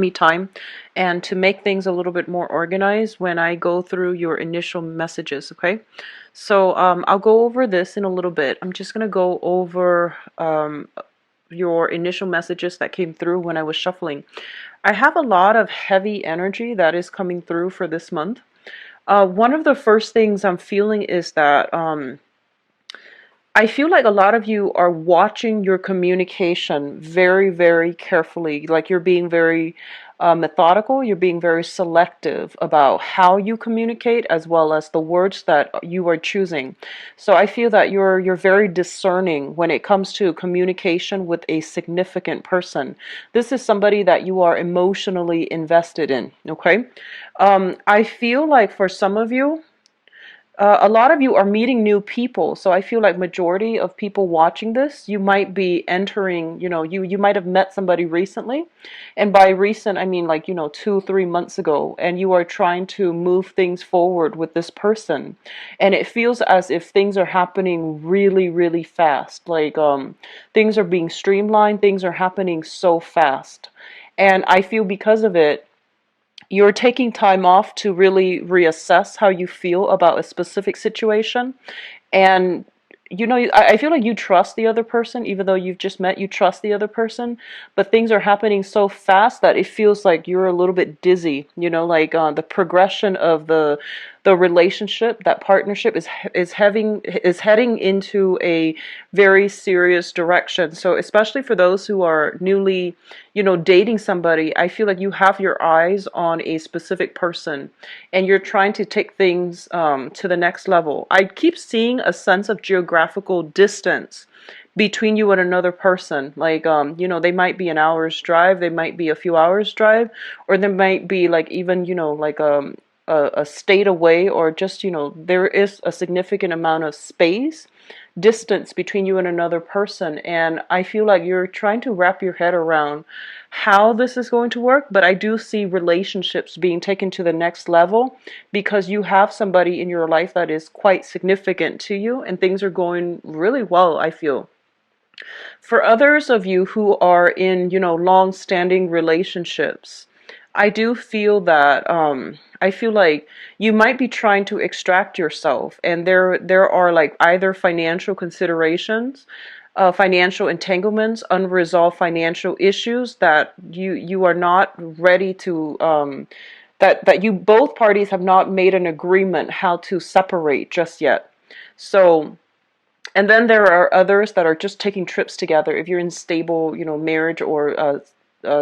me time and to make things a little bit more organized when I go through your initial messages, okay? So I'll go over this in a little bit. I'm just going to go over your initial messages that came through when I was shuffling. I have a lot of heavy energy that is coming through for this month. One of the first things I'm feeling is that I feel like a lot of you are watching your communication very, very carefully. Like you're being very methodical, you're being very selective about how you communicate as well as the words that you are choosing. So I feel that you're very discerning when it comes to communication with a significant person. This is somebody that you are emotionally invested in, okay? I feel like for some of you, a lot of you are meeting new people, so I feel like majority of people watching this, you might be entering, you might have met somebody recently, and by recent I mean like 2-3 months ago, and you are trying to move things forward with this person, and it feels as if things are happening really, really fast. Like things are being streamlined, things are happening so fast, and I feel because of it you're taking time off to really reassess how you feel about a specific situation. And I feel like you trust the other person, even though you've just met, you trust the other person, but things are happening so fast that it feels like you're a little bit dizzy, like the progression of the relationship, that partnership is heading into a very serious direction. So especially for those who are newly, dating somebody, I feel like you have your eyes on a specific person and you're trying to take things to the next level. I keep seeing a sense of geographical distance between you and another person. Like, they might be an hour's drive, they might be a few hours drive, or they might be like even, like a state away, or just, there is a significant amount of space, distance between you and another person. And I feel like you're trying to wrap your head around how this is going to work, but I do see relationships being taken to the next level because you have somebody in your life that is quite significant to you and things are going really well, I feel. For others of you who are in, long-standing relationships, I do feel that I feel like you might be trying to extract yourself, and there are like either financial considerations, financial entanglements, unresolved financial issues that you are not ready to that you both parties have not made an agreement how to separate just yet. So, and then there are others that are just taking trips together. If you're in stable, marriage or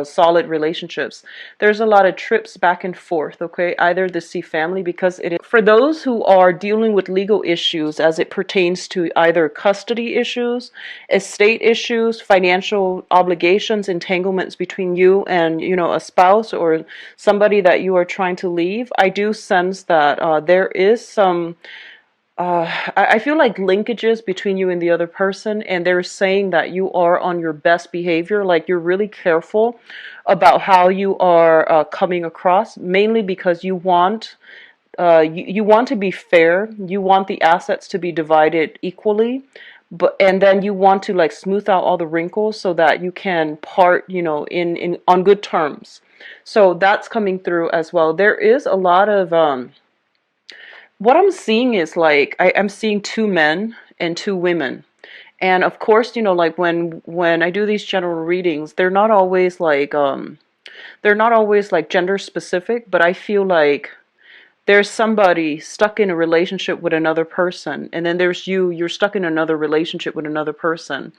solid relationships, there's a lot of trips back and forth, okay? Either to see family, because it is for those who are dealing with legal issues as it pertains to either custody issues, estate issues, financial obligations, entanglements between you and, a spouse or somebody that you are trying to leave. I do sense that there is some I feel like linkages between you and the other person, and they're saying that you are on your best behavior, like you're really careful about how you are coming across, mainly because you want to be fair, you want the assets to be divided equally, and then you want to like smooth out all the wrinkles so that you can part, in on good terms. So that's coming through as well. There is a lot of what I'm seeing is like I'm seeing two men and two women. And of course, like when I do these general readings, they're not always like gender specific, but I feel like there's somebody stuck in a relationship with another person, and then there's you're stuck in another relationship with another person,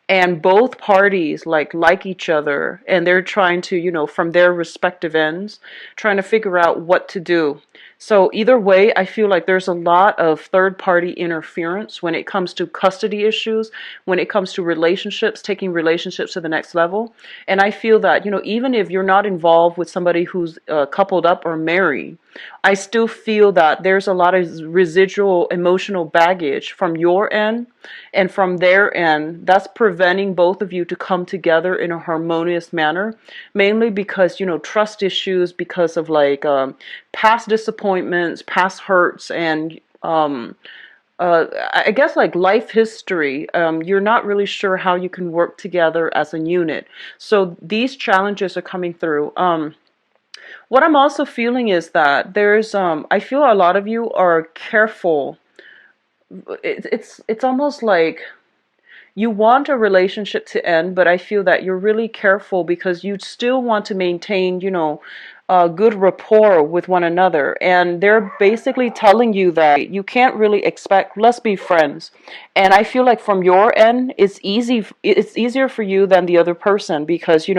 and both parties like each other, and they're trying to, from their respective ends, trying to figure out what to do. So either way, I feel like there's a lot of third party interference when it comes to custody issues, when it comes to relationships, taking relationships to the next level. And I feel that, even if you're not involved with somebody who's coupled up or married, I still feel that there's a lot of residual emotional baggage from your end and from their end that's preventing both of you to come together in a harmonious manner, mainly because, trust issues, because of like past disappointments, past hurts, and I guess like life history, you're not really sure how you can work together as a unit. So these challenges are coming through. What I'm also feeling is that I feel a lot of you are careful. It's almost like you want a relationship to end, but I feel that you're really careful because you still want to maintain, good rapport with one another. And they're basically telling you that you can't really expect, let's be friends. And I feel like from your end, it's easier for you than the other person because, you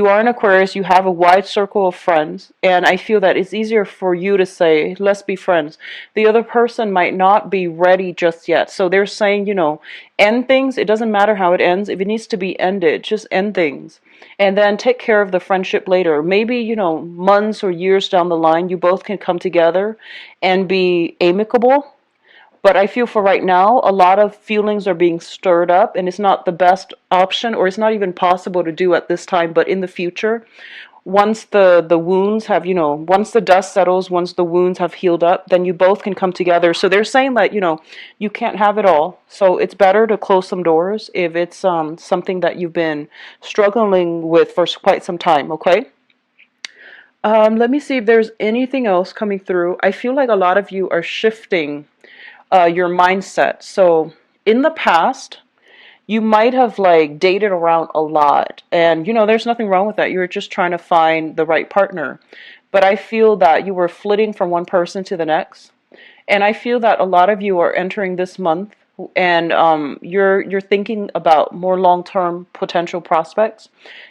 are an Aquarius, you have a wide circle of friends. And I feel that it's easier for you to say, let's be friends. The other person might not be ready just yet. So they're saying, end things. It doesn't matter how it ends. If it needs to be ended, just end things. And then take care of the friendship later. Maybe, months or years down the line, you both can come together and be amicable. But I feel for right now, a lot of feelings are being stirred up, and it's not the best option, or it's not even possible to do at this time. But in the future, once the wounds have, once the dust settles, once the wounds have healed up, then you both can come together. So they're saying that, you can't have it all. So it's better to close some doors if it's something that you've been struggling with for quite some time, okay? Let me see if there's anything else coming through. I feel like a lot of you are shifting your mindset. So in the past, you might have like dated around a lot, and there's nothing wrong with that. You're just trying to find the right partner. But I feel that you were flitting from one person to the next, and I feel that a lot of you are entering this month, and you're thinking about more long-term potential prospects.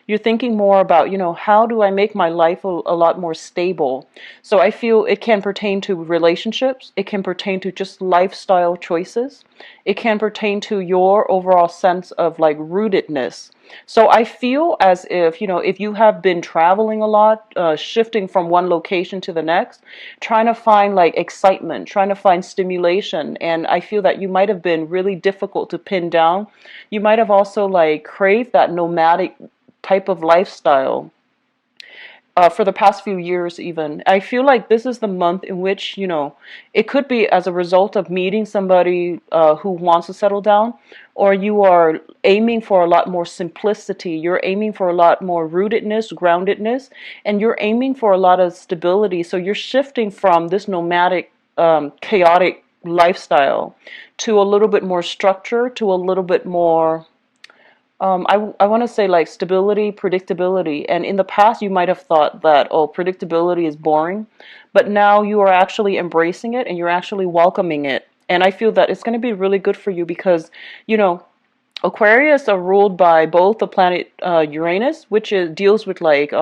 You're thinking more about, how do I make my life a lot more stable? So I feel it can pertain to relationships. It can pertain to just lifestyle choices. It can pertain to your overall sense of like rootedness. So I feel as if, if you have been traveling a lot, shifting from one location to the next, trying to find like excitement, trying to find stimulation. And I feel that you might have been really difficult to pin down. You might have also like craved that nomadic type of lifestyle for the past few years even. I feel like this is the month in which, it could be as a result of meeting somebody who wants to settle down, or you are aiming for a lot more simplicity. You're aiming for a lot more rootedness, groundedness, and you're aiming for a lot of stability. So you're shifting from this nomadic, chaotic lifestyle to a little bit more structure, to a little bit more I want to say like stability, predictability. And in the past, you might have thought that, oh, predictability is boring. But now you are actually embracing it and you're actually welcoming it. And I feel that it's going to be really good for you because, Aquarius are ruled by both the planet Uranus, which deals with like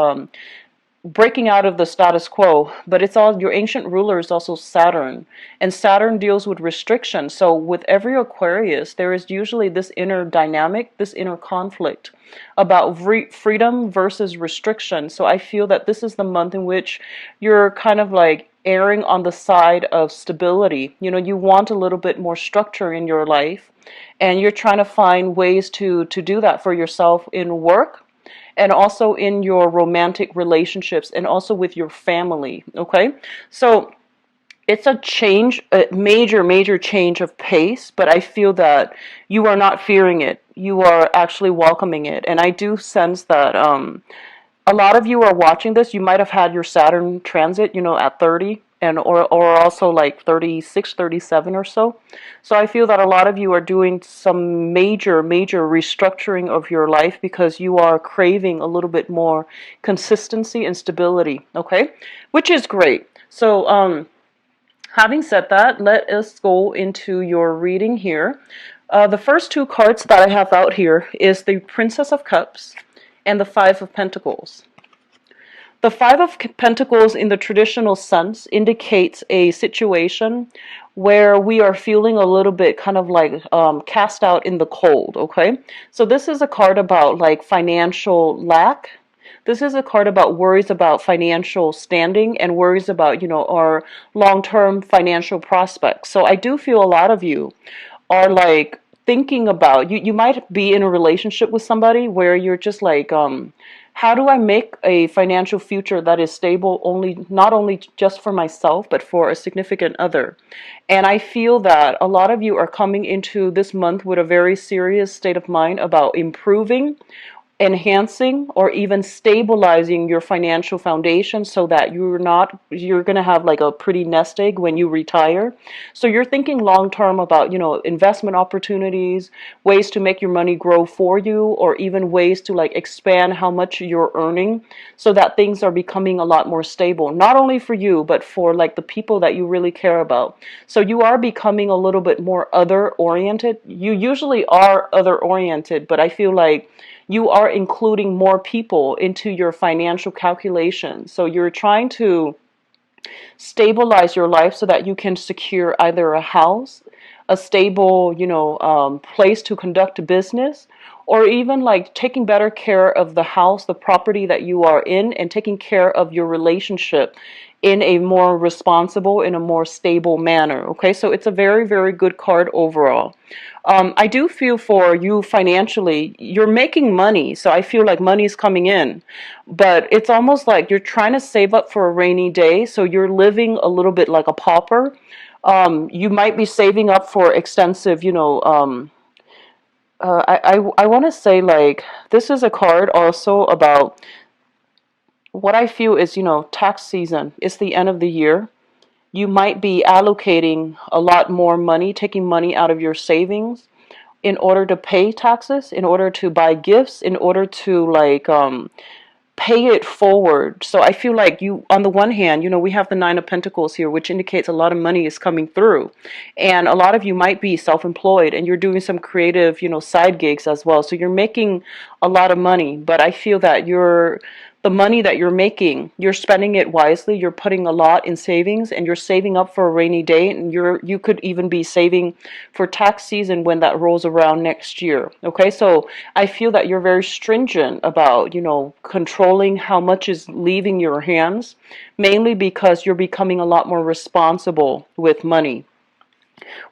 breaking out of the status quo, but it's all your ancient ruler is also Saturn, and Saturn deals with restriction. So with every Aquarius, there is usually this inner dynamic, this inner conflict about freedom versus restriction. So I feel that this is the month in which you're kind of like erring on the side of stability. You want a little bit more structure in your life, and you're trying to find ways to do that for yourself in work, and also in your romantic relationships, and also with your family, okay? So it's a change, a major, major change of pace, but I feel that you are not fearing it. You are actually welcoming it. And I do sense that a lot of you are watching this. You might have had your Saturn transit, at 30, and or also like 36, 37 or so. So I feel that a lot of you are doing some major, major restructuring of your life because you are craving a little bit more consistency and stability, okay? Which is great. So having said that, let us go into your reading here. The first two cards that I have out here is the Princess of Cups and the Five of Pentacles. The Five of Pentacles in the traditional sense indicates a situation where we are feeling a little bit kind of like cast out in the cold, okay? So this is a card about like financial lack. This is a card about worries about financial standing and worries about, our long-term financial prospects. So I do feel a lot of you are like thinking about, you might be in a relationship with somebody where you're just like How do I make a financial future that is stable not only just for myself, but for a significant other? And I feel that a lot of you are coming into this month with a very serious state of mind about improving, enhancing, or even stabilizing your financial foundation so that you're going to have like a pretty nest egg when you retire. So you're thinking long term about, investment opportunities, ways to make your money grow for you, or even ways to like expand how much you're earning so that things are becoming a lot more stable, not only for you, but for like the people that you really care about. So you are becoming a little bit more other oriented. You usually are other oriented, but I feel like you are including more people into your financial calculations. So you're trying to stabilize your life so that you can secure either a house, a stable, place to conduct business, or even like taking better care of the house, the property that you are in, and taking care of your relationship in a more responsible, in a more stable manner. Okay, so it's a very, very good card overall. I do feel for you financially, you're making money, so I feel like money is coming in, but it's almost like you're trying to save up for a rainy day, so you're living a little bit like a pauper. You might be saving up for extensive, I want to say like this is a card also about what I feel is, tax season. It's the end of the year. You might be allocating a lot more money, taking money out of your savings in order to pay taxes, in order to buy gifts, in order to like pay it forward. So I feel like you, on the one hand, we have the Nine of Pentacles here, which indicates a lot of money is coming through. And a lot of you might be self-employed and you're doing some creative, side gigs as well. So you're making a lot of money, but I feel that the money that you're making, you're spending it wisely. You're putting a lot in savings and you're saving up for a rainy day, and you could even be saving for tax season when that rolls around next year. Okay, so I feel that you're very stringent about, controlling how much is leaving your hands, mainly because you're becoming a lot more responsible with money.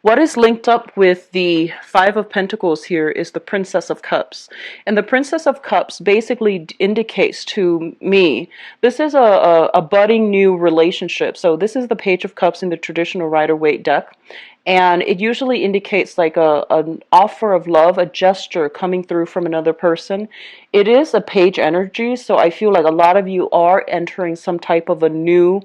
What is linked up with the Five of Pentacles here is the Princess of Cups. And the Princess of Cups basically indicates to me, this is a budding new relationship. So this is the Page of Cups in the traditional Rider-Waite deck. And it usually indicates like an offer of love, a gesture coming through from another person. It is a page energy, so I feel like a lot of you are entering some type of a new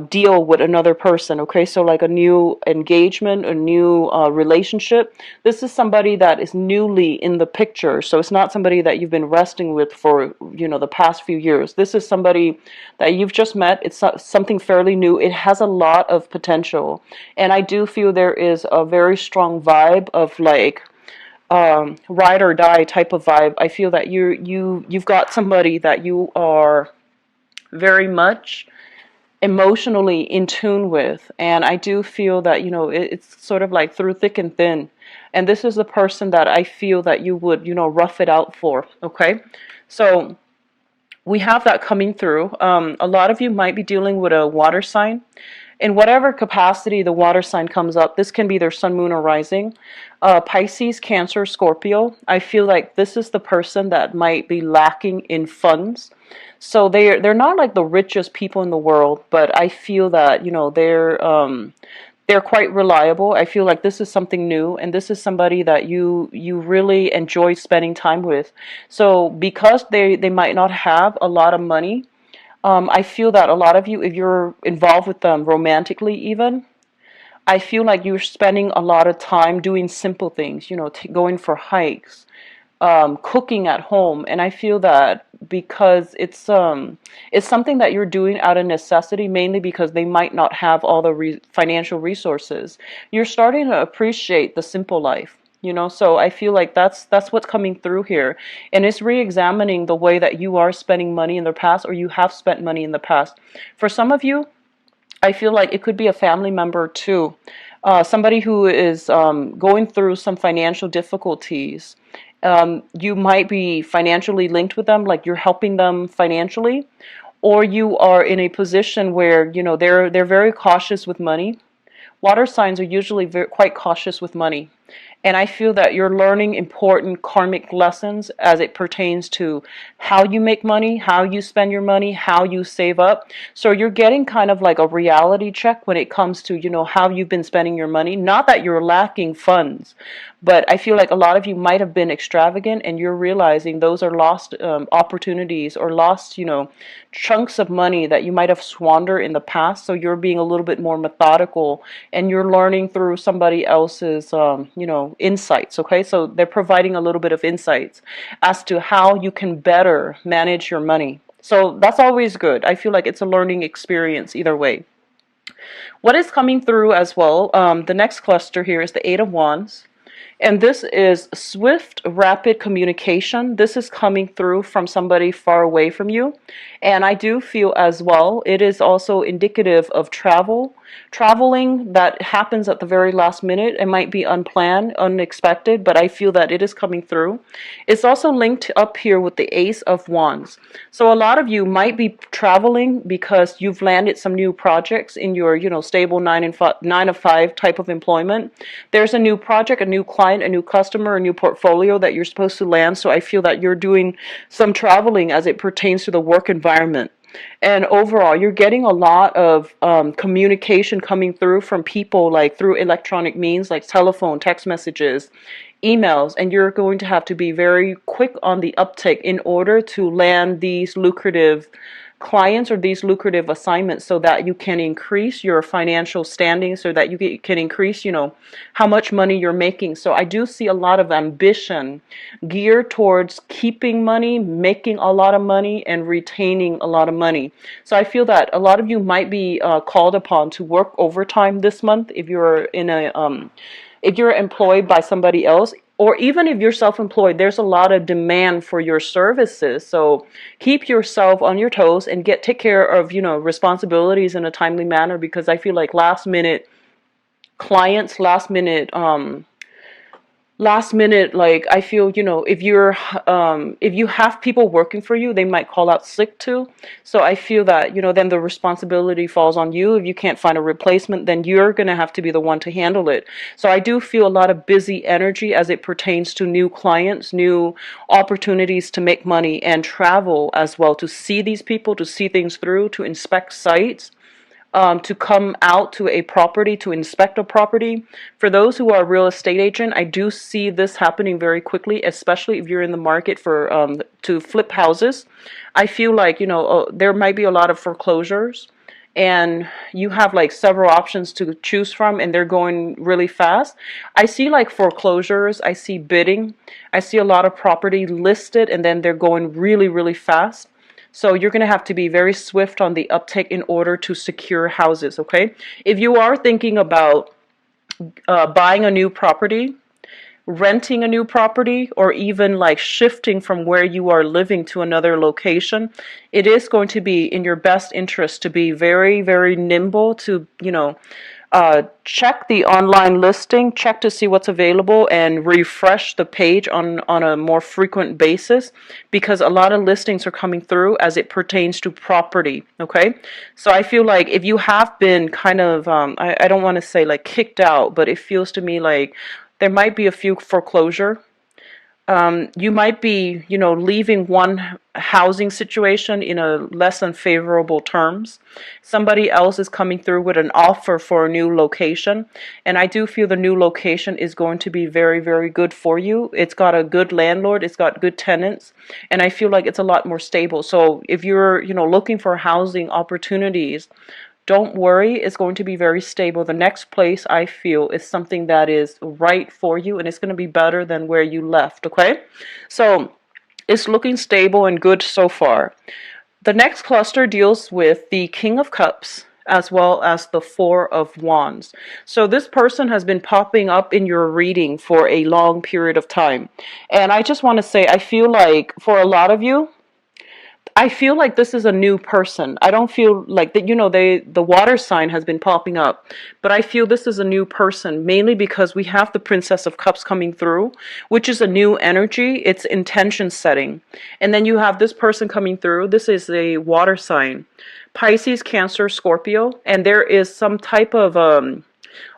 deal with another person. Okay, so like a new engagement, a new relationship. This is somebody that is newly in the picture, so it's not somebody that you've been resting with for the past few years. This is somebody that you've just met. It's something fairly new. It has a lot of potential, and I do feel there is a very strong vibe of like ride or die type of vibe. I feel that you've got somebody that you are very much emotionally in tune with, and I do feel that it's sort of like through thick and thin, and this is the person that I feel that you would rough it out for. Okay, so we have that coming through. A lot of you might be dealing with a water sign. In whatever capacity the water sign comes up, this can be their sun, moon, or rising. Pisces, Cancer, Scorpio. I feel like this is the person that might be lacking in funds. So they're not like the richest people in the world, but I feel that they're quite reliable. I feel like this is something new, and this is somebody that you really enjoy spending time with. So because they might not have a lot of money, I feel that a lot of you, if you're involved with them romantically even, I feel like you're spending a lot of time doing simple things, going for hikes, cooking at home. And I feel that because it's something that you're doing out of necessity, mainly because they might not have all the financial resources. You're starting to appreciate the simple life. So I feel like that's what's coming through here, and it's re-examining the way that you are spending money in the past, or you have spent money in the past. For some of you, I feel like it could be a family member too, somebody who is going through some financial difficulties. You might be financially linked with them, like you're helping them financially, or you are in a position where they're very cautious with money. Water signs are usually quite cautious with money. And I feel that you're learning important karmic lessons as it pertains to how you make money, how you spend your money, how you save up. So you're getting kind of like a reality check when it comes to, how you've been spending your money. Not that you're lacking funds, but I feel like a lot of you might have been extravagant and you're realizing those are lost opportunities or lost, chunks of money that you might have squandered in the past. So you're being a little bit more methodical and you're learning through somebody else's, insights. Okay. So they're providing a little bit of insights as to how you can better manage your money. So that's always good. I feel like it's a learning experience either way. What is coming through as well, the next cluster here is the Eight of Wands. And this is swift, rapid communication. This is coming through from somebody far away from you. And I do feel as well, it is also indicative of traveling that happens at the very last minute. It might be unplanned, unexpected, but I feel that it is coming through. It's also linked up here with the Ace of Wands. So a lot of you might be traveling because you've landed some new projects in your, stable 9 to 5 type of employment. There's a new project, a new client, a new customer, a new portfolio that you're supposed to land. So I feel that you're doing some traveling as it pertains to the work environment. And overall, you're getting a lot of communication coming through from people, like through electronic means, like telephone, text messages, emails, and you're going to have to be very quick on the uptake in order to land these lucrative clients or these lucrative assignments so that you can increase your financial standing, so that you can increase, how much money you're making. So I do see a lot of ambition geared towards keeping money, making a lot of money, and retaining a lot of money. So I feel that a lot of you might be called upon to work overtime this month if you're if you're employed by somebody else, or even if you're self-employed, there's a lot of demand for your services. So keep yourself on your toes and take care of, responsibilities in a timely manner, because I feel like last minute clients, last minute, like I feel, if you have people working for you, they might call out sick too. So I feel that, then the responsibility falls on you. If you can't find a replacement, then you're going to have to be the one to handle it. So I do feel a lot of busy energy as it pertains to new clients, new opportunities to make money, and travel as well, to see these people, to see things through, to inspect sites, to come out to a property, to inspect a property. For those who are a real estate agent, I do see this happening very quickly, especially if you're in the market for to flip houses. I feel like, there might be a lot of foreclosures, and you have like several options to choose from, and they're going really fast. I see like foreclosures, I see bidding, I see a lot of property listed, and then they're going really, really fast. So you're going to have to be very swift on the uptake in order to secure houses, okay? If you are thinking about buying a new property, renting a new property, or even like shifting from where you are living to another location, it is going to be in your best interest to be very, very nimble, to, check the online listing, check to see what's available, and refresh the page on a more frequent basis, because a lot of listings are coming through as it pertains to property, okay? So I feel like if you have been kind of, I don't want to say like kicked out, but it feels to me like there might be a few foreclosure. You might be, leaving one housing situation in a less than favorable terms. Somebody else is coming through with an offer for a new location. And I do feel the new location is going to be very, very good for you. It's got a good landlord. It's got good tenants. And I feel like it's a lot more stable. So if you're, looking for housing opportunities, don't worry, it's going to be very stable. The next place, I feel, is something that is right for you, and it's going to be better than where you left, okay? So it's looking stable and good so far. The next cluster deals with the King of Cups as well as the Four of Wands. So this person has been popping up in your reading for a long period of time. And I just want to say, I feel like for a lot of you, I feel like this is a new person. I don't feel like that, the water sign has been popping up, but I feel this is a new person, mainly because we have the Princess of Cups coming through, which is a new energy. It's intention setting. And then you have this person coming through. This is a water sign, Pisces, Cancer, Scorpio, and there is some type of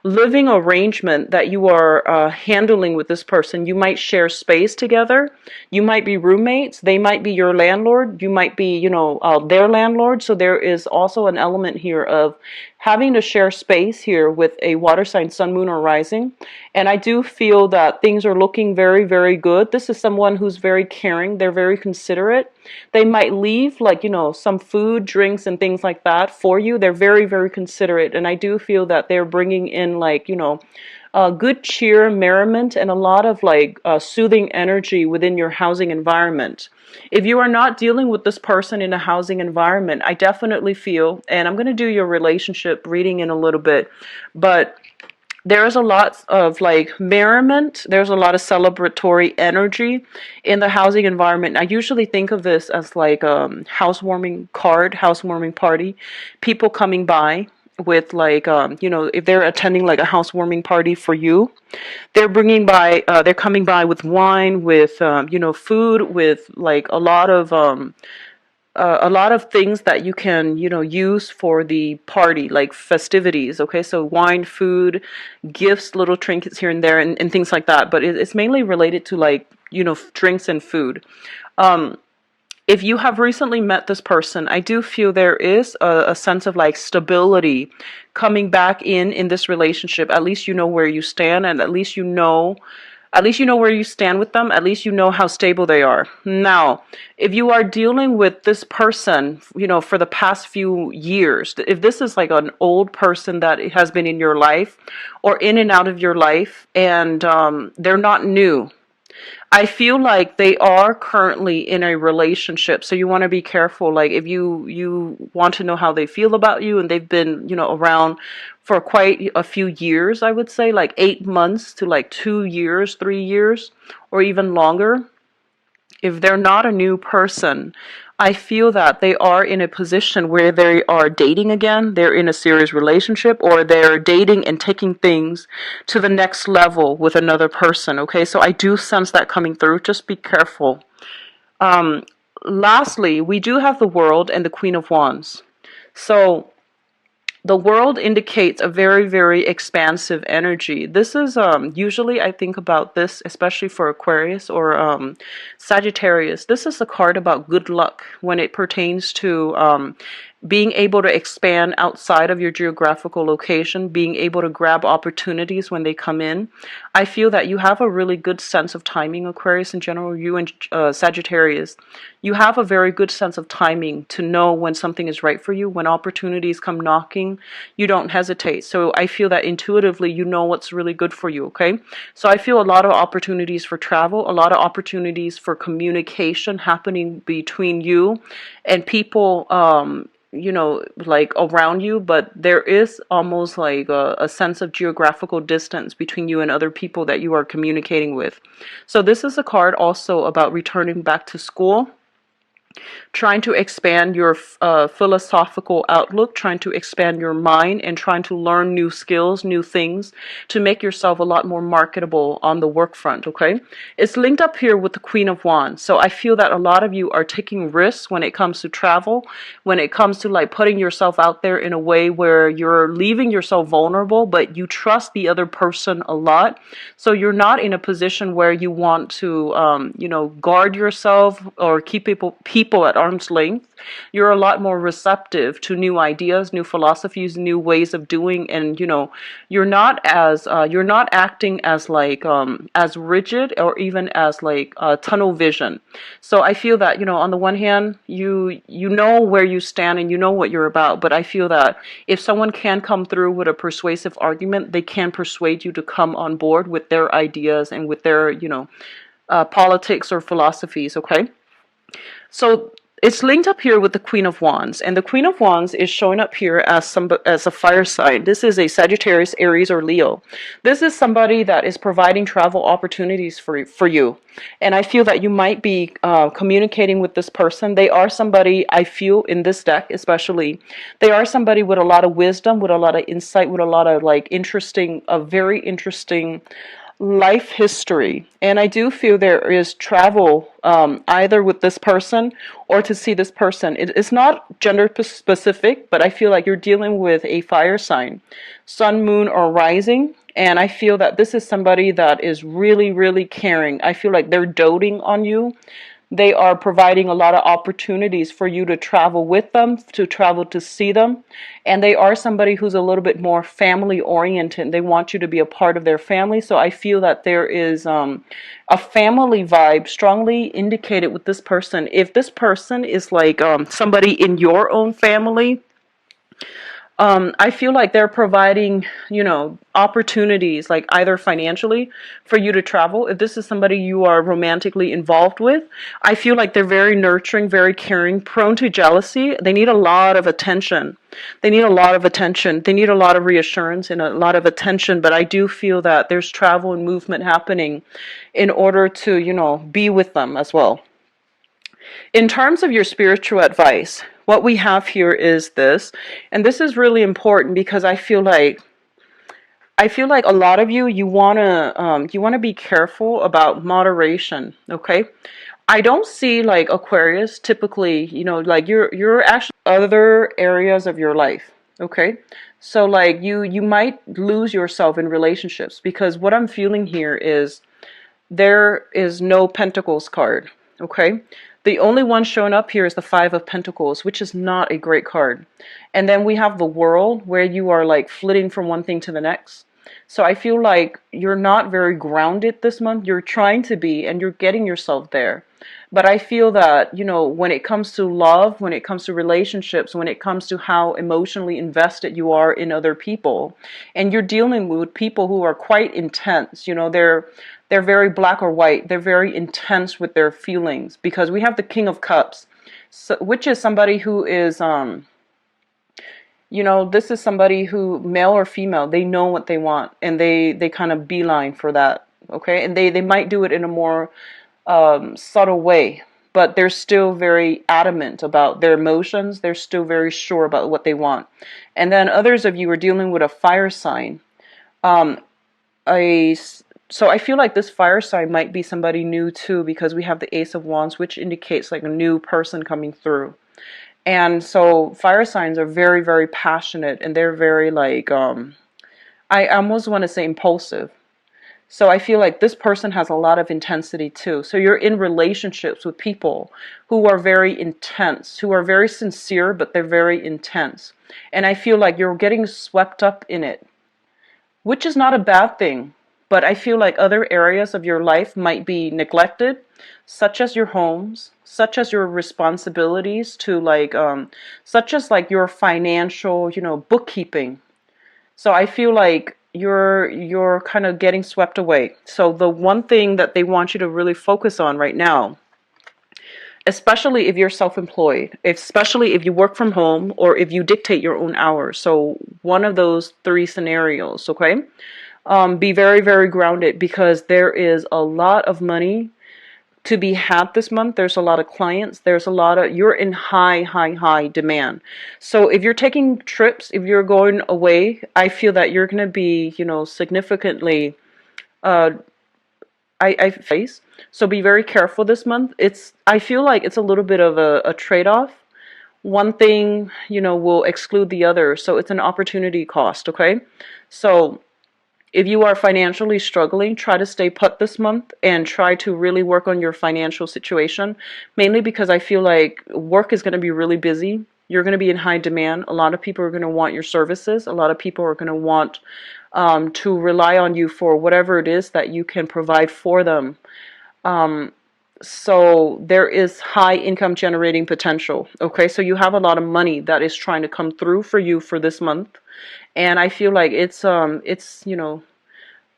living arrangement that you are handling with this person. You might share space together. You might be roommates. They might be your landlord. You might be, their landlord. So there is also an element here of having to share space here with a water sign, sun, moon, or rising. And I do feel that things are looking very, very good. This is someone who's very caring. They're very considerate. They might leave, like, some food, drinks, and things like that for you. They're very, very considerate. And I do feel that they're bringing in, like, good cheer, merriment, and a lot of, like, soothing energy within your housing environment. If you are not dealing with this person in a housing environment, I definitely feel, and I'm going to do your relationship reading in a little bit, but there is a lot of, like, merriment. There's a lot of celebratory energy in the housing environment. I usually think of this as like housewarming party, people coming by with, like, if they're attending like a housewarming party for you, they're coming by with wine, with food, with, like, a lot of things that you can, use for the party, like festivities. Okay, so wine, food, gifts, little trinkets here and there, and things like that. But it's mainly related to, like, drinks and food. If you have recently met this person, I do feel there is a sense of, like, stability coming back in this relationship. At least you know where you stand, and at least you know where you stand with them. At least you know how stable they are. Now, if you are dealing with this person, for the past few years, if this is like an old person that has been in your life or in and out of your life, and they're not new, I feel like they are currently in a relationship. So you want to be careful. Like, if you want to know how they feel about you, and they've been, around for quite a few years, I would say, like 8 months to like 2 years, 3 years, or even longer. If they're not a new person, I feel that they are in a position where they are dating again, they're in a serious relationship, or they're dating and taking things to the next level with another person, okay? So I do sense that coming through. Just be careful. Lastly, we do have the World and the Queen of Wands. So the World indicates a very, very expansive energy. This is usually, I think about this, especially for Aquarius or Sagittarius. This is a card about good luck when it pertains to being able to expand outside of your geographical location, being able to grab opportunities when they come in. I feel that you have a really good sense of timing, Aquarius in general, you and Sagittarius. You have a very good sense of timing to know when something is right for you. When opportunities come knocking, you don't hesitate. So I feel that intuitively you know what's really good for you, okay? So I feel a lot of opportunities for travel, a lot of opportunities for communication happening between you and people, like around you, but there is almost like a sense of geographical distance between you and other people that you are communicating with. So this is a card also about returning back to school, trying to expand your philosophical outlook, trying to expand your mind, and trying to learn new skills, new things to make yourself a lot more marketable on the work front, okay? It's linked up here with the Queen of Wands. So I feel that a lot of you are taking risks when it comes to travel, when it comes to, like, putting yourself out there in a way where you're leaving yourself vulnerable, but you trust the other person a lot. So you're not in a position where you want to, guard yourself or keep people at arm's length. You're a lot more receptive to new ideas, new philosophies, new ways of doing, and you're not acting as, like, as rigid or even as, like, tunnel vision. So I feel that on the one hand, you know where you stand and you know what you're about, but I feel that if someone can come through with a persuasive argument, they can persuade you to come on board with their ideas and with their politics or philosophies, okay? So it's linked up here with the Queen of Wands, and the Queen of Wands is showing up here as a fire sign. This is a Sagittarius, Aries, or Leo. This is somebody that is providing travel opportunities for you, and I feel that you might be communicating with this person. They are somebody, I feel in this deck especially, they are somebody with a lot of wisdom, with a lot of insight, with a lot of, like, very interesting life history, and I do feel there is travel, either with this person or to see this person. It's not gender specific, but I feel like you're dealing with a fire sign, sun, moon, or rising. And I feel that this is somebody that is really, really caring. I feel like they're doting on you. They are providing a lot of opportunities for you to travel with them, to travel to see them. And they are somebody who's a little bit more family oriented. They want you to be a part of their family. So I feel that there is a family vibe strongly indicated with this person. If this person is like somebody in your own family, I feel like they're providing, opportunities, like either financially for you to travel. If this is somebody you are romantically involved with, I feel like they're very nurturing, very caring, prone to jealousy. They need a lot of attention. They need a lot of attention. They need a lot of reassurance and a lot of attention. But I do feel that there's travel and movement happening in order to, be with them as well. In terms of your spiritual advice, what we have here is this, and this is really important because I feel like a lot of you wanna be careful about moderation. Okay, I don't see like Aquarius typically, like you're actually other areas of your life. Okay, so like you might lose yourself in relationships because what I'm feeling here is there is no Pentacles card. Okay, the only one showing up here is the Five of Pentacles, which is not a great card. And then we have the World, where you are like flitting from one thing to the next. So I feel like you're not very grounded this month. You're trying to be, and you're getting yourself there. But I feel that, when it comes to love, when it comes to relationships, when it comes to how emotionally invested you are in other people, and you're dealing with people who are quite intense, they're very black or white. They're very intense with their feelings because we have the King of Cups, so, which is somebody who is this is somebody who, male or female, they know what they want and they kind of beeline for that. Okay, and they might do it in a more subtle way, but they're still very adamant about their emotions. They're still very sure about what they want. And then others of you are dealing with a fire sign. A So I feel like this fire sign might be somebody new too, because we have the Ace of Wands, which indicates like a new person coming through. And so fire signs are very, very passionate, and they're very like, I almost want to say impulsive. So I feel like this person has a lot of intensity too. So you're in relationships with people who are very intense, who are very sincere, but they're very intense. And I feel like you're getting swept up in it, which is not a bad thing. But I feel like other areas of your life might be neglected, such as your homes, such as your responsibilities to like, such as like your financial, bookkeeping. So I feel like you're kind of getting swept away. So the one thing that they want you to really focus on right now, especially if you're self-employed, especially if you work from home or if you dictate your own hours. So one of those three scenarios, okay? Be very, very grounded because there is a lot of money to be had this month. There's a lot of clients. You're in high, high, high demand. So if you're taking trips, if you're going away, I feel that you're going to be, significantly, I face. So be very careful this month. I feel like it's a little bit of a trade-off. One thing, will exclude the other. So it's an opportunity cost, okay? So if you are financially struggling, try to stay put this month and try to really work on your financial situation, mainly because I feel like work is going to be really busy. You're going to be in high demand. A lot of people are going to want your services. A lot of people are going to want to rely on you for whatever it is that you can provide for them. So there is high income generating potential. Okay, so you have a lot of money that is trying to come through for you for this month. And I feel like it's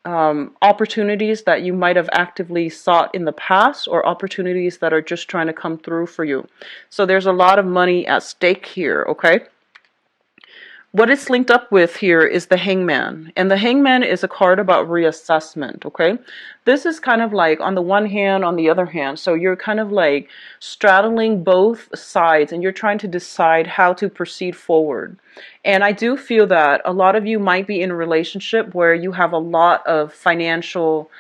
opportunities that you might have actively sought in the past, or opportunities that are just trying to come through for you. So there's a lot of money at stake here, okay? what it's linked up with here is the Hangman. And the Hangman is a card about reassessment, okay? This is kind of like on the one hand, on the other hand. So you're kind of like straddling both sides and you're trying to decide how to proceed forward. And I do feel that a lot of you might be in a relationship where you have a lot of financial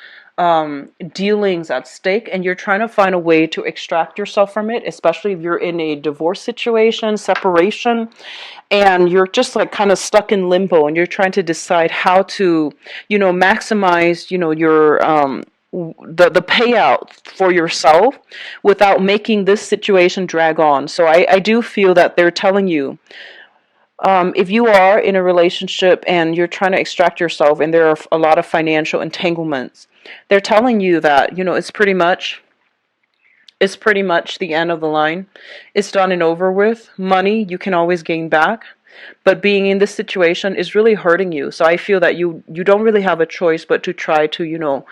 dealings at stake and you're trying to find a way to extract yourself from it, especially if you're in a divorce situation, separation, and you're just like kind of stuck in limbo and you're trying to decide how to, maximize, your the payout for yourself without making this situation drag on. So I do feel that they're telling you, if you are in a relationship and you're trying to extract yourself and there are a lot of financial entanglements, they're telling you that, it's pretty much the end of the line. It's done and over with. Money you can always gain back, but being in this situation is really hurting you. So I feel that you don't really have a choice but to try to,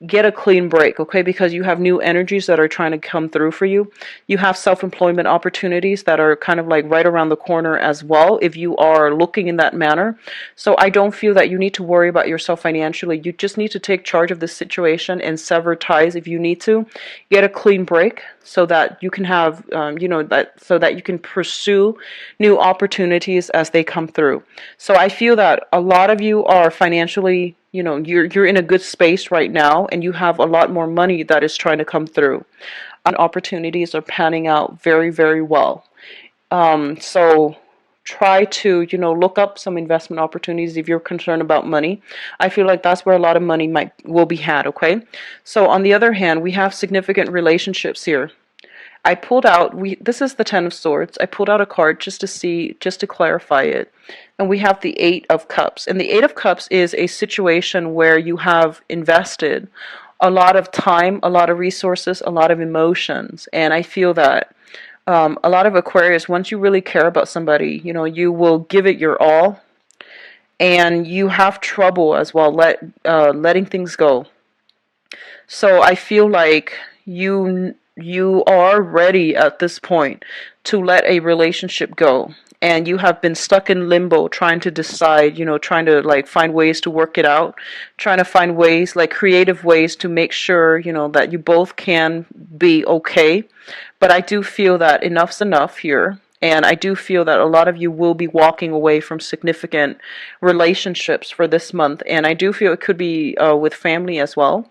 get a clean break, okay? Because you have new energies that are trying to come through for you. You have self-employment opportunities that are kind of like right around the corner as well if you are looking in that manner. So I don't feel that you need to worry about yourself financially. You just need to take charge of the situation and sever ties if you need to. Get a clean break so that you can have, so that you can pursue new opportunities as they come through. So I feel that a lot of you are financially, you're in a good space right now and you have a lot more money that is trying to come through. Opportunities are panning out very, very well. So try to, look up some investment opportunities if you're concerned about money. I feel like that's where a lot of money will be had, okay? So on the other hand, we have significant relationships here. I pulled out, this is the Ten of Swords. I pulled out a card just to clarify it. And we have the Eight of Cups. And the Eight of Cups is a situation where you have invested a lot of time, a lot of resources, a lot of emotions. And I feel that a lot of Aquarius, once you really care about somebody, you will give it your all. And you have trouble as well letting things go. So I feel like you are ready at this point to let a relationship go, and you have been stuck in limbo trying to decide, trying to like find ways to work it out, trying to find ways, like creative ways to make sure, that you both can be okay. But I do feel that enough's enough here. And I do feel that a lot of you will be walking away from significant relationships for this month. And I do feel it could be with family as well.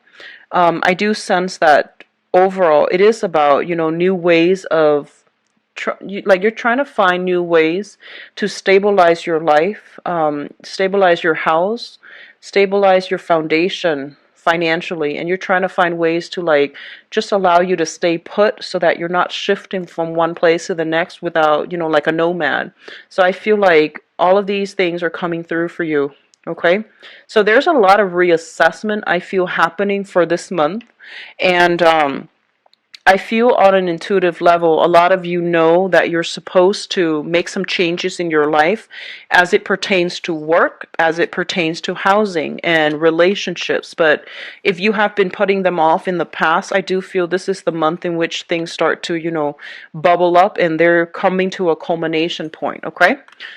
I do sense that overall it is about, new ways of, you're trying to find new ways to stabilize your life, stabilize your house, stabilize your foundation financially, and you're trying to find ways to like just allow you to stay put so that you're not shifting from one place to the next without, like a nomad. So I feel like all of these things are coming through for you. Okay, so there's a lot of reassessment I feel happening for this month, and I feel on an intuitive level, a lot of you know that you're supposed to make some changes in your life as it pertains to work, as it pertains to housing and relationships. But if you have been putting them off in the past, I do feel this is the month in which things start to, bubble up and they're coming to a culmination point, okay?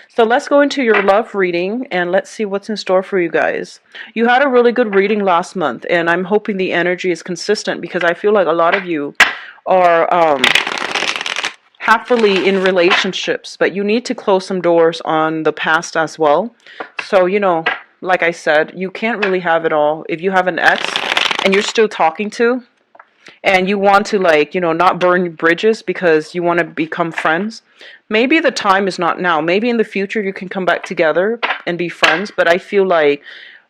So let's go into your love reading and let's see what's in store for you guys. You had a really good reading last month, and I'm hoping the energy is consistent because I feel like a lot of you are happily in relationships, but you need to close some doors on the past as well. So, like I said, you can't really have it all. If you have an ex and you're still talking to, and you want to like, not burn bridges because you want to become friends, maybe the time is not now. Maybe in the future you can come back together and be friends, but I feel like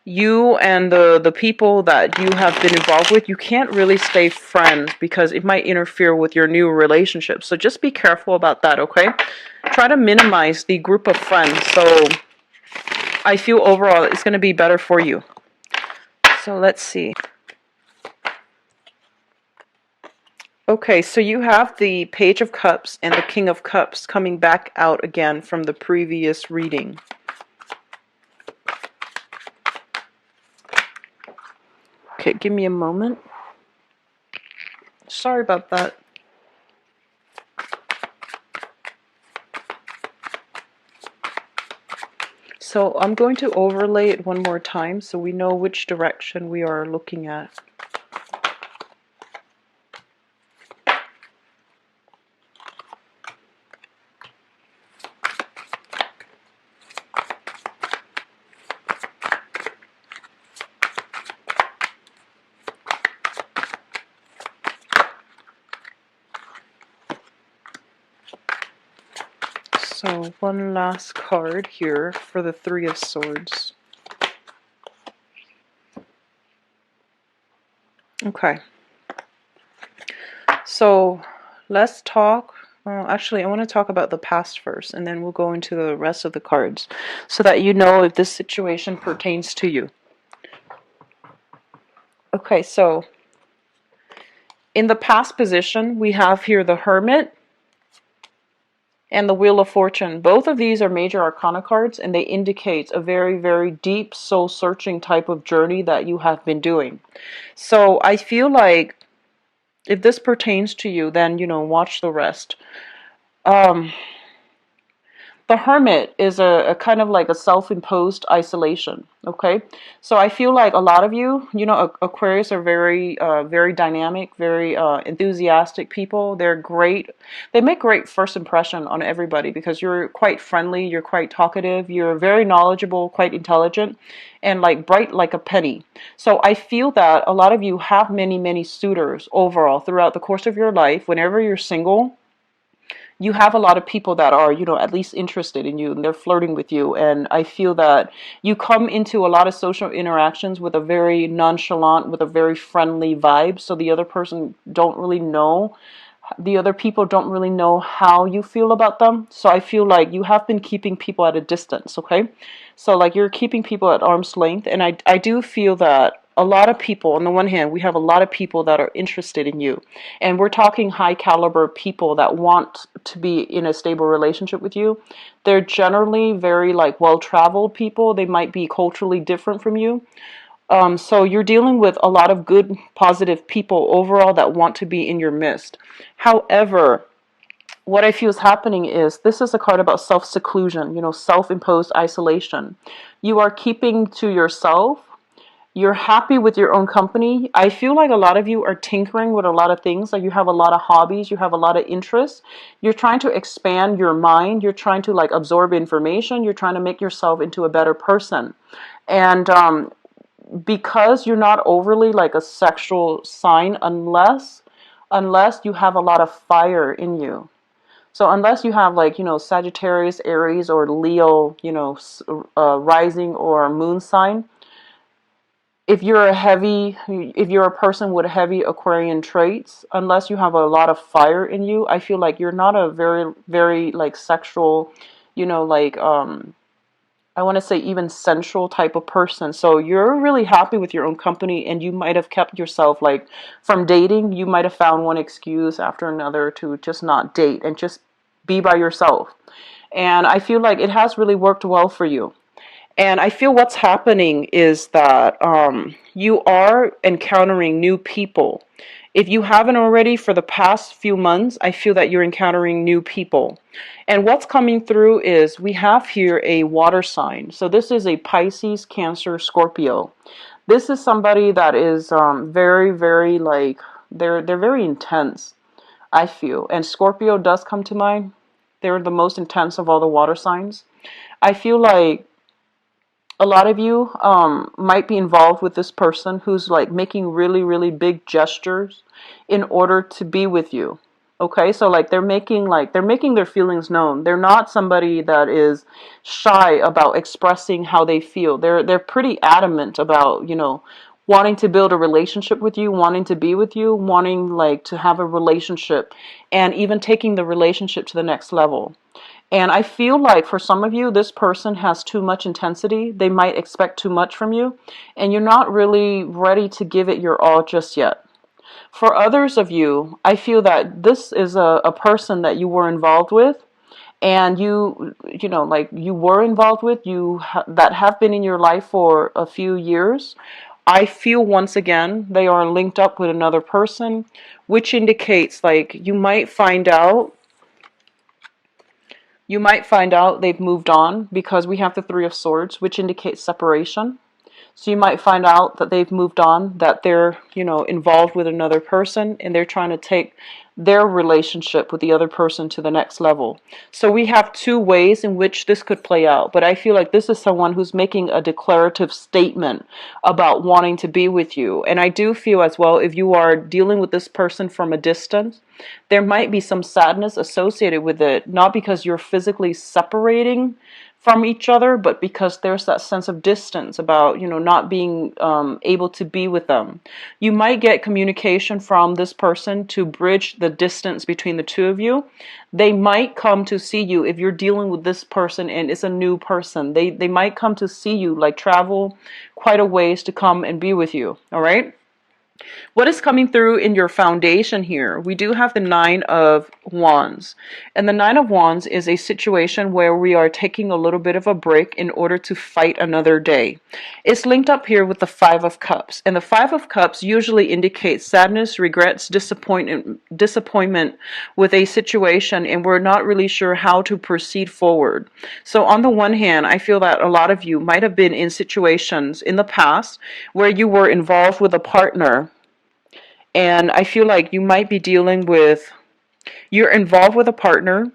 you and the people that you have been involved with, you can't really stay friends because it might interfere with your new relationship. So just be careful about that, okay? Try to minimize the group of friends. So I feel overall it's going to be better for you. So let's see. Okay, so you have the Page of Cups and the King of Cups coming back out again from the previous reading. Okay, give me a moment. Sorry about that. So I'm going to overlay it one more time so we know which direction we are looking at. So one last card here for the Three of Swords. Okay. So let's talk. Actually, I want to talk about the past first, and then we'll go into the rest of the cards so that you know if this situation pertains to you. Okay, so in the past position, we have here the Hermit and the Wheel of Fortune. Both of these are major arcana cards, and they indicate a very, very deep soul-searching type of journey that you have been doing. So I feel like if this pertains to you, then, you know, watch the rest. The Hermit is a kind of like a self-imposed isolation, okay? So I feel like a lot of you, you know, Aquarius are very, very dynamic, very enthusiastic people. They're great. They make great first impression on everybody because you're quite friendly, you're quite talkative, you're very knowledgeable, quite intelligent, and like bright like a penny. So I feel that a lot of you have many, many suitors overall throughout the course of your life. Whenever you're single, you have a lot of people that are, you know, at least interested in you and they're flirting with you. And I feel that you come into a lot of social interactions with a very nonchalant, with a very friendly vibe. So the other person don't really know, the other people don't really know how you feel about them. So I feel like you have been keeping people at a distance, okay? So like you're keeping people at arm's length. And I do feel that a lot of people, on the one hand, we have a lot of people that are interested in you. And we're talking high caliber people that want to be in a stable relationship with you. They're generally very like well-traveled people. They might be culturally different from you. So you're dealing with a lot of good, positive people overall that want to be in your midst. However, what I feel is happening is this is a card about self-seclusion, you know, self-imposed isolation. You are keeping to yourself. You're happy with your own company. I feel like a lot of you are tinkering with a lot of things. Like you have a lot of hobbies, you have a lot of interests. You're trying to expand your mind. You're trying to like absorb information. You're trying to make yourself into a better person. And because you're not overly like a sexual sign unless you have a lot of fire in you. So unless you have like, you know, Sagittarius, Aries, or Leo, you know, rising or moon sign, if you're a person with heavy Aquarian traits, unless you have a lot of fire in you, I feel like you're not a very, very like sexual, you know, like I want to say even sensual type of person. So you're really happy with your own company, and you might have kept yourself like from dating. You might have found one excuse after another to just not date and just be by yourself. And I feel like it has really worked well for you. And I feel what's happening is that you are encountering new people. If you haven't already for the past few months, I feel that you're encountering new people. And what's coming through is we have here a water sign. So this is a Pisces, Cancer, Scorpio. This is somebody that is very, very like, they're very intense, I feel. And Scorpio does come to mind. They're the most intense of all the water signs. I feel like a lot of you might be involved with this person who's like making really, really big gestures in order to be with you. Okay, so like they're making their feelings known. They're not somebody that is shy about expressing how they feel. They're pretty adamant about, you know, wanting to build a relationship with you, wanting to be with you, wanting like to have a relationship, and even taking the relationship to the next level. And I feel like for some of you, this person has too much intensity. They might expect too much from you, and you're not really ready to give it your all just yet. For others of you, I feel that this is a person that you were involved with, and you know, like you were involved with, that have been in your life for a few years. I feel once again they are linked up with another person, which indicates like you might find out You might find out they've moved on because we have the Three of Swords, which indicates separation. So you might find out that they've moved on, that they're, involved with another person and they're trying to take their relationship with the other person to the next level. So we have two ways in which this could play out. But I feel like this is someone who's making a declarative statement about wanting to be with you. And I do feel as well, if you are dealing with this person from a distance, there might be some sadness associated with it, not because you're physically separating from each other, but because there's that sense of distance about, not being able to be with them. You might get communication from this person to bridge the distance between the two of you. They might come to see you if you're dealing with this person and it's a new person. They might come to see you, like travel quite a ways to come and be with you, all right? What is coming through in your foundation here? We do have the Nine of Wands. And the Nine of Wands is a situation where we are taking a little bit of a break in order to fight another day. It's linked up here with the Five of Cups. And the Five of Cups usually indicates sadness, regrets, disappointment with a situation, and we're not really sure how to proceed forward. So on the one hand, I feel that a lot of you might have been in situations in the past where you were involved with a partner, and I feel like you might be dealing with, you're involved with a partner,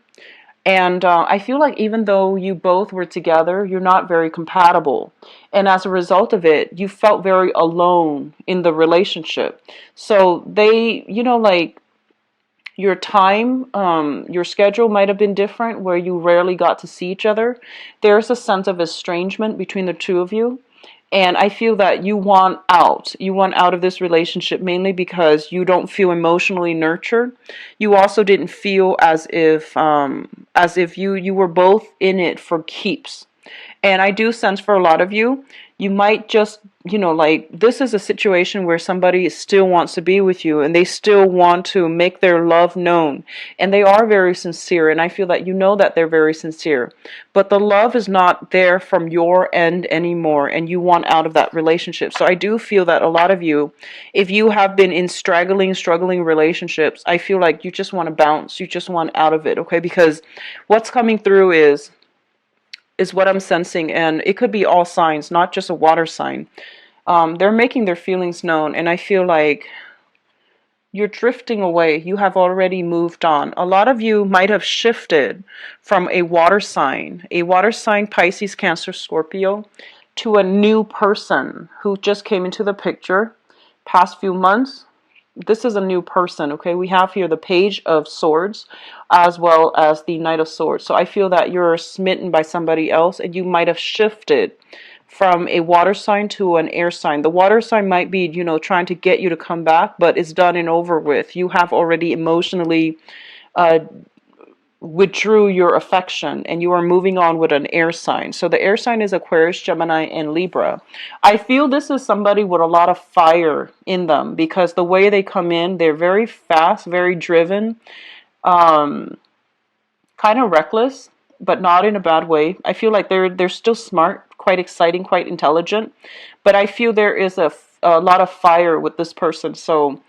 and I feel like even though you both were together, you're not very compatible. And as a result of it, you felt very alone in the relationship. So they, like your time, your schedule might have been different where you rarely got to see each other. There's a sense of estrangement between the two of you. And I feel that you want out. You want out of this relationship mainly because you don't feel emotionally nurtured. You also didn't feel as if you were both in it for keeps. And I do sense for a lot of you, you might just, like this is a situation where somebody still wants to be with you and they still want to make their love known. And they are very sincere. And I feel that that they're very sincere. But the love is not there from your end anymore. And you want out of that relationship. So I do feel that a lot of you, if you have been in struggling relationships, I feel like you just want to bounce. You just want out of it. Okay. Because what's coming through is what I'm sensing, and it could be all signs, not just a water sign. They're making their feelings known, and I feel like you're drifting away. You have already moved on. A lot of you might have shifted from a water sign, Pisces, Cancer, Scorpio, to a new person who just came into the picture past few months. This is a new person, okay? We have here the Page of Swords as well as the Knight of Swords. So I feel that you're smitten by somebody else and you might have shifted from a water sign to an air sign. The water sign might be, trying to get you to come back, but it's done and over with. You have already emotionally withdrew your affection and you are moving on with an air sign. So the air sign is Aquarius, Gemini, and Libra. I feel this is somebody with a lot of fire in them because the way they come in, they're very fast, very driven, kind of reckless, but not in a bad way. I feel like they're still smart, quite exciting, quite intelligent, but I feel there is a lot of fire with this person. So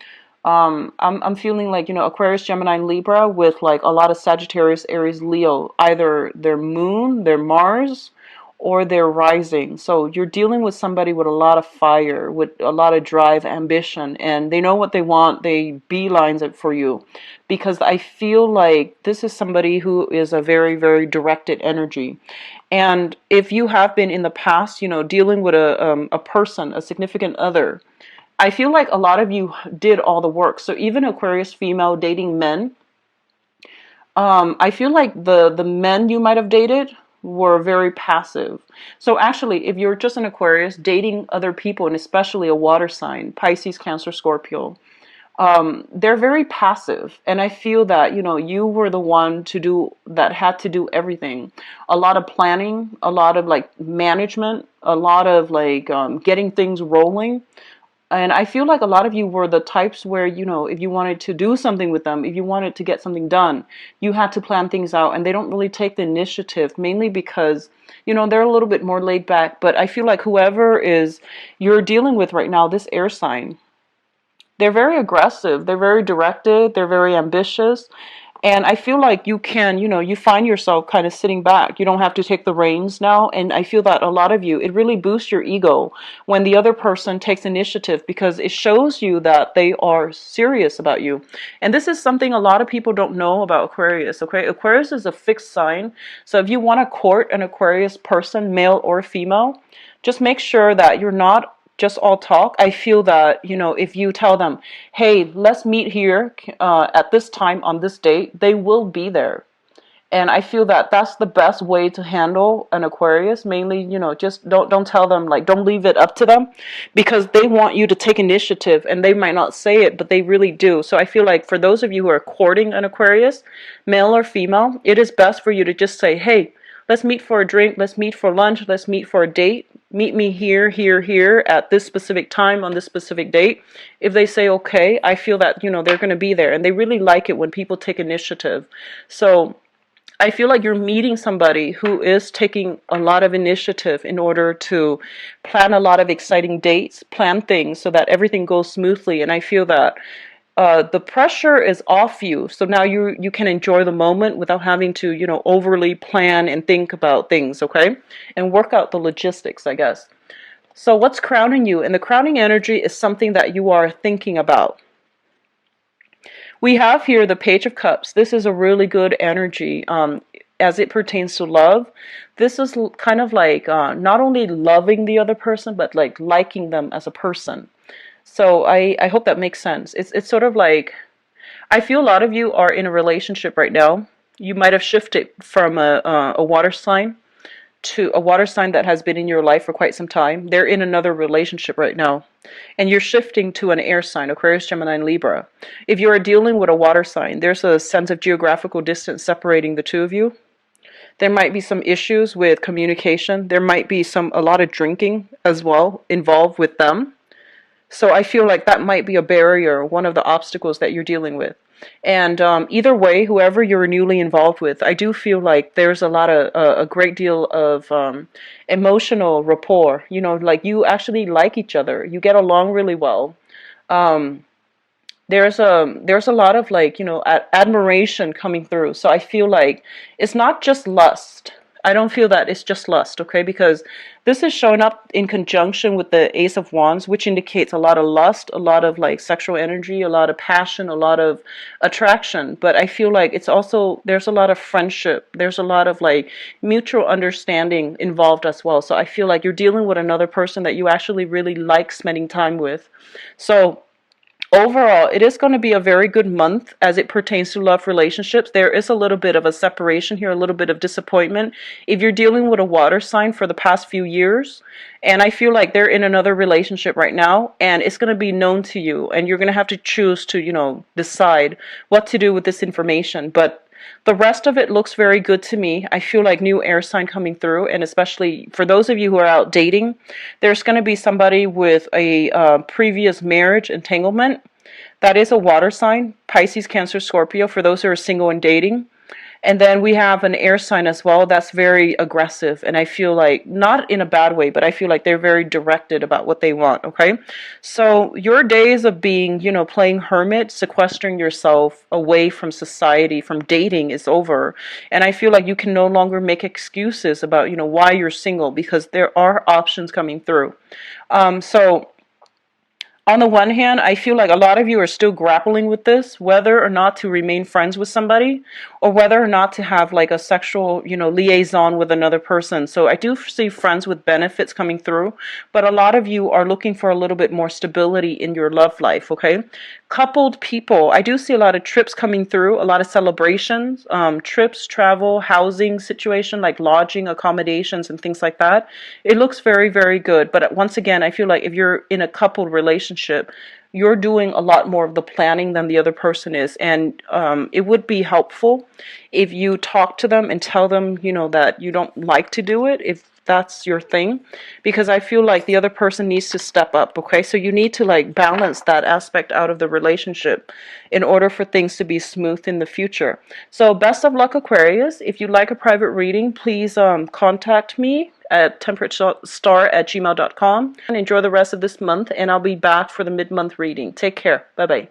I'm feeling like, Aquarius, Gemini, and Libra with like a lot of Sagittarius, Aries, Leo, either their moon, their Mars, or their rising. So you're dealing with somebody with a lot of fire, with a lot of drive, ambition, and they know what they want. They beelines it for you because I feel like this is somebody who is a very, very directed energy. And if you have been in the past, dealing with a person, a significant other, I feel like a lot of you did all the work. So even Aquarius female dating men, I feel like the men you might have dated were very passive. So actually, if you're just an Aquarius dating other people, and especially a water sign, Pisces, Cancer, Scorpio, they're very passive. And I feel that, you were the one that had to do everything. A lot of planning, a lot of like management, a lot of like getting things rolling. And I feel like a lot of you were the types where, if you wanted to do something with them, if you wanted to get something done, you had to plan things out. And they don't really take the initiative, mainly because, they're a little bit more laid back. But I feel like whoever is you're dealing with right now, this air sign, they're very aggressive. They're very directed. They're very ambitious. And I feel like you can, you find yourself kind of sitting back. You don't have to take the reins now. And I feel that a lot of you, it really boosts your ego when the other person takes initiative, because it shows you that they are serious about you. And this is something a lot of people don't know about Aquarius, okay? Aquarius is a fixed sign. So if you want to court an Aquarius person, male or female, just make sure that you're not just all talk. I feel that, if you tell them, hey, let's meet here at this time on this date, they will be there. And I feel that that's the best way to handle an Aquarius. Mainly, just don't tell them, like, don't leave it up to them, because they want you to take initiative, and they might not say it, but they really do. So I feel like for those of you who are courting an Aquarius, male or female, it is best for you to just say, hey, let's meet for a drink, let's meet for lunch, let's meet for a date. Meet me here, here, here at this specific time on this specific date. If they say okay, I feel that, they're going to be there. And they really like it when people take initiative. So I feel like you're meeting somebody who is taking a lot of initiative in order to plan a lot of exciting dates, plan things so that everything goes smoothly. And I feel that the pressure is off you, so now you can enjoy the moment without having to, overly plan and think about things, okay? And work out the logistics, I guess. So what's crowning you? And the crowning energy is something that you are thinking about. We have here the Page of Cups. This is a really good energy as it pertains to love. This is kind of like not only loving the other person, but like liking them as a person. So I hope that makes sense. It's sort of like, I feel a lot of you are in a relationship right now. You might have shifted from a water sign to a water sign that has been in your life for quite some time. They're in another relationship right now. And you're shifting to an air sign, Aquarius, Gemini, and Libra. If you are dealing with a water sign, there's a sense of geographical distance separating the two of you. There might be some issues with communication. There might be a lot of drinking as well involved with them. So I feel like that might be a barrier, one of the obstacles that you're dealing with. And either way, whoever you're newly involved with, I do feel like there's a great deal of emotional rapport. Like you actually like each other. You get along really well. There's a lot of like, admiration coming through. So I feel like it's not just lust. I don't feel that it's just lust, okay? Because this is showing up in conjunction with the Ace of Wands, which indicates a lot of lust, a lot of like sexual energy, a lot of passion, a lot of attraction. But I feel like it's also, there's a lot of friendship. There's a lot of like mutual understanding involved as well. So I feel like you're dealing with another person that you actually really like spending time with. So overall, it is going to be a very good month as it pertains to love relationships. There is a little bit of a separation here, a little bit of disappointment. If you're dealing with a water sign for the past few years, and I feel like they're in another relationship right now, and it's going to be known to you, and you're going to have to choose to, decide what to do with this information. But the rest of it looks very good to me. I feel like new air sign coming through, and especially for those of you who are out dating, there's going to be somebody with a previous marriage entanglement. That is a water sign, Pisces, Cancer, Scorpio, for those who are single and dating. And then we have an air sign as well that's very aggressive, and I feel like, not in a bad way, but I feel like they're very directed about what they want, okay? So your days of being, playing hermit, sequestering yourself away from society, from dating is over. And I feel like you can no longer make excuses about, why you're single, because there are options coming through. So on the one hand, I feel like a lot of you are still grappling with this, whether or not to remain friends with somebody, or whether or not to have like a sexual, liaison with another person. So I do see friends with benefits coming through, but a lot of you are looking for a little bit more stability in your love life, okay? Coupled people, I do see a lot of trips coming through, a lot of celebrations, trips, travel, housing situation, like lodging, accommodations, and things like that. It looks very, very good. But once again, I feel like if you're in a coupled relationship, you're doing a lot more of the planning than the other person is. And it would be helpful if you talk to them and tell them, that you don't like to do it, if that's your thing, because I feel like the other person needs to step up, okay? So you need to like balance that aspect out of the relationship in order for things to be smooth in the future. So best of luck, Aquarius. If you'd like a private reading, please contact me at temperatestar@gmail.com. And enjoy the rest of this month, and I'll be back for the mid-month reading. Take care. Bye-bye.